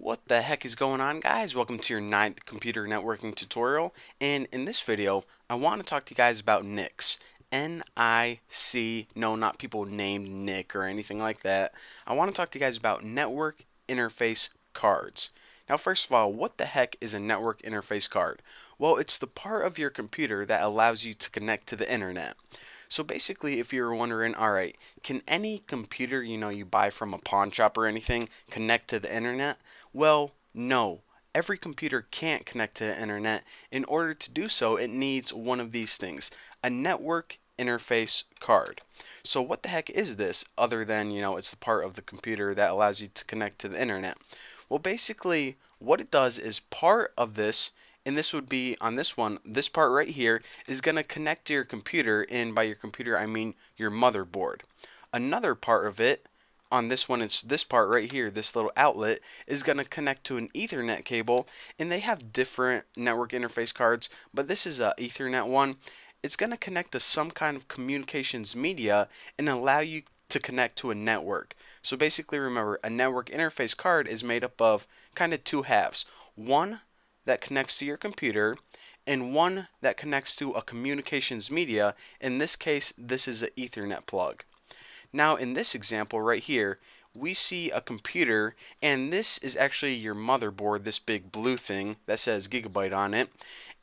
What the heck is going on, guys? Welcome to your ninth computer networking tutorial, and in this video I want to talk to you guys about NICs. N-I-C, no, not people named Nick or anything like that. I want to talk to you guys about network interface cards. Now, first of all, what the heck is a network interface card? Well, it's the part of your computer that allows you to connect to the internet. So basically, if you're wondering, alright, can any computer you buy from a pawn shop or anything connect to the internet? Well, no. Every computer can't connect to the internet. In order to do so, it needs one of these things, a network interface card. So what the heck is this other than, it's the part of the computer that allows you to connect to the internet? Well, basically, what it does is part of this, and this would be on this one, this part right here is going to connect to your computer, and by your computer I mean your motherboard. Another part of it, on this one, it's this part right here, this little outlet, is going to connect to an Ethernet cable, and they have different network interface cards, but this is a Ethernet one. It's going to connect to some kind of communications media and allow you to connect to a network. So basically, remember, a network interface card is made up of kind of two halves. One that connects to your computer and one that connects to a communications media. In this case, this is an Ethernet plug. Now in this example right here, we see a computer, and this is actually your motherboard, this big blue thing that says gigabyte on it.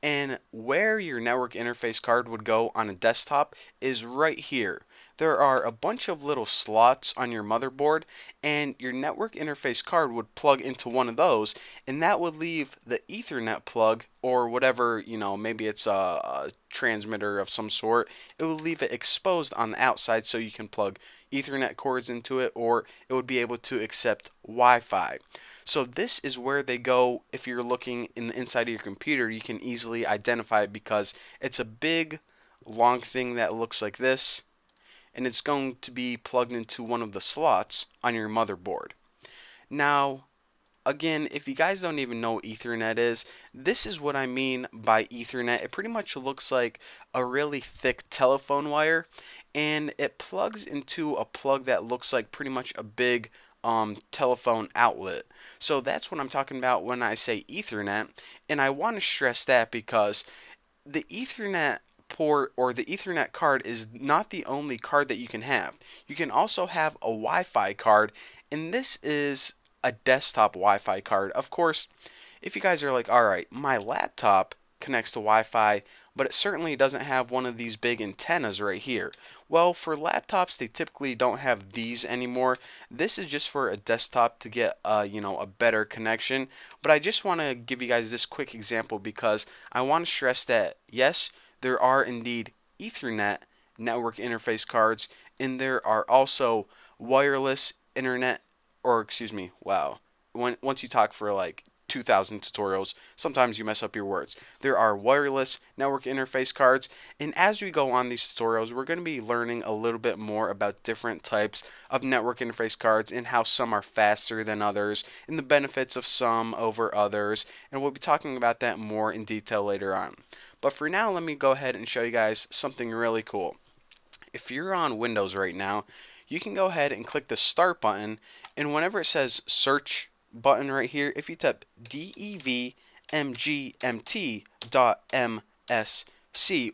And where your network interface card would go on a desktop is right here. There are a bunch of little slots on your motherboard, and your network interface card would plug into one of those, and that would leave the Ethernet plug, or whatever, maybe it's a transmitter of some sort. It will leave it exposed on the outside so you can plug Ethernet cords into it, or it would be able to accept Wi-Fi. So this is where they go. If you're looking in the inside of your computer, you can easily identify it because it's a big long thing that looks like this, and it's going to be plugged into one of the slots on your motherboard. Now, again, if you guys don't even know what Ethernet is, this is what I mean by Ethernet. It pretty much looks like a really thick telephone wire, and it plugs into a plug that looks like pretty much a big telephone outlet. So that's what I'm talking about when I say Ethernet, and I want to stress that because the Ethernet port or the Ethernet card is not the only card that you can have. You can also have a Wi-Fi card, and this is a desktop Wi-Fi card. Of course, if you guys are like, alright, my laptop connects to Wi-Fi, but it certainly doesn't have one of these big antennas right here. Well, for laptops, they typically don't have these anymore. This is just for a desktop to get a better connection. But I just want to give you guys this quick example because I want to stress that yes, there are indeed Ethernet network interface cards, and there are also wireless internet, or excuse me, wow. Once you talk for like 2,000 tutorials, sometimes you mess up your words. There are wireless network interface cards, and as we go on these tutorials, we're going to be learning a little bit more about different types of network interface cards and how some are faster than others and the benefits of some over others, and we'll be talking about that more in detail later on. But for now, let me go ahead and show you guys something really cool. If you're on Windows right now, you can go ahead and click the Start button, and whenever it says Search button right here, if you type devmgmt.msc,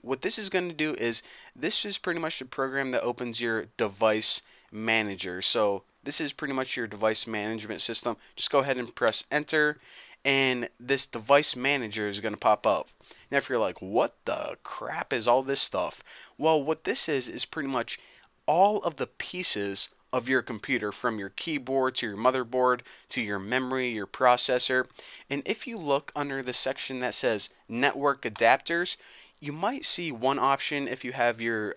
what this is going to do is this is pretty much the program that opens your device manager. So this is pretty much your device management system. Just go ahead and press enter, and this device manager is going to pop up. Now if you're like, what the crap is all this stuff? Well, what this is pretty much all of the pieces of your computer, from your keyboard to your motherboard to your memory, your processor. And if you look under the section that says network adapters, you might see one option if you have your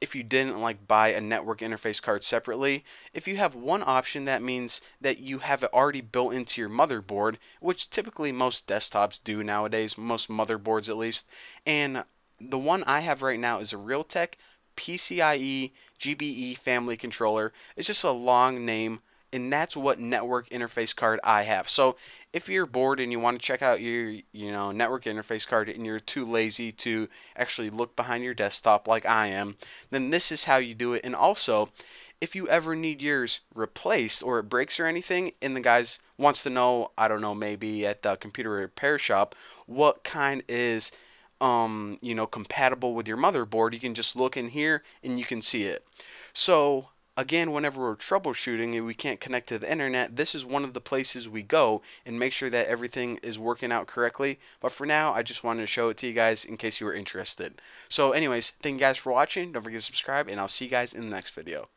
if you didn't like buy a network interface card separately. If you have one option, that means that you have it already built into your motherboard, which typically most desktops do nowadays, most motherboards at least. And the one I have right now is a Realtek PCIe GBE family controller. It's just a long name, and that's what network interface card I have. So if you're bored and you want to check out your network interface card and you're too lazy to actually look behind your desktop like I am, then this is how you do it. And also, if you ever need yours replaced or it breaks or anything, and the guys wants to know, I don't know, maybe at the computer repair shop, what kind is compatible with your motherboard, you can just look in here and you can see it. So again, whenever we're troubleshooting and we can't connect to the internet, this is one of the places we go and make sure that everything is working out correctly. But for now, I just wanted to show it to you guys in case you were interested. So anyways, thank you guys for watching. Don't forget to subscribe, and I'll see you guys in the next video.